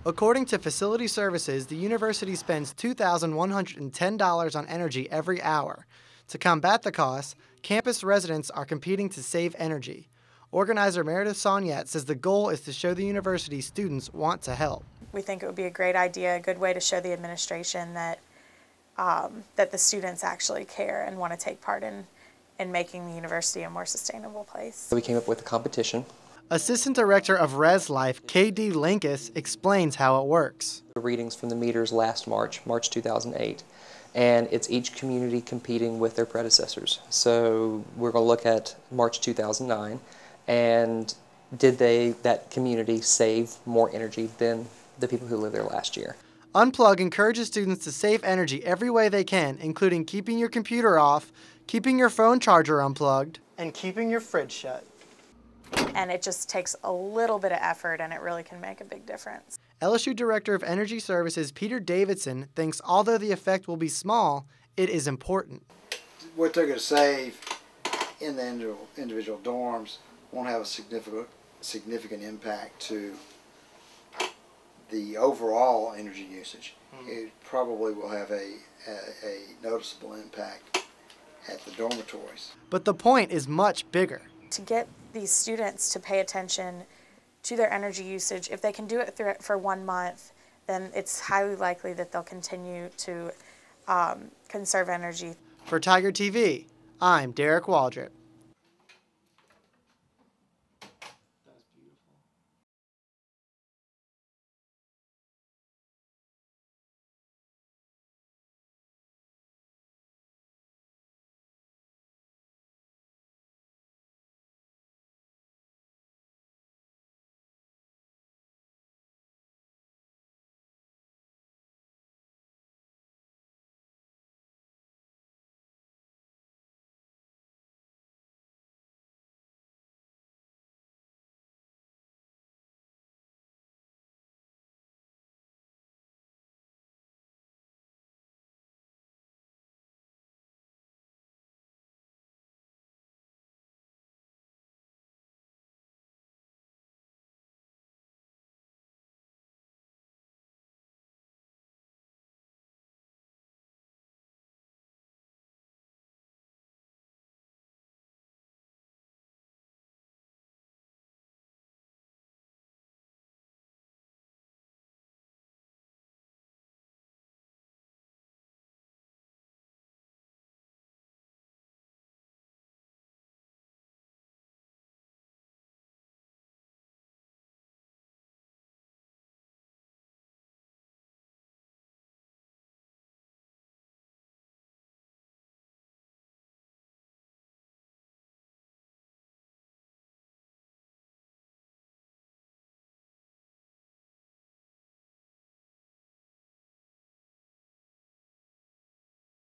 According to Facility Services, the university spends $2,110 on energy every hour. To combat the costs, campus residents are competing to save energy. Organizer Meredith Sonyat says the goal is to show the university students want to help. We think it would be a great idea, a good way to show the administration that the students actually care and want to take part in making the university a more sustainable place. We came up with a competition. Assistant Director of Res Life, K.D. Linkus, explains how it works. The readings from the meters last March 2008, and it's each community competing with their predecessors. So we're going to look at March 2009, and did that community save more energy than the people who lived there last year? Unplug encourages students to save energy every way they can, including keeping your computer off, keeping your phone charger unplugged, and keeping your fridge shut. And it just takes a little bit of effort, and it really can make a big difference. LSU Director of Energy Services Peter Davidson thinks although the effect will be small, it is important. What they're going to save in the individual dorms won't have a significant impact to the overall energy usage. It probably will have a noticeable impact at the dormitories. But the point is much bigger. To get these students to pay attention to their energy usage, if they can do it for 1 month, then it's highly likely that they'll continue to conserve energy. For Tiger TV, I'm Derek Waldrop.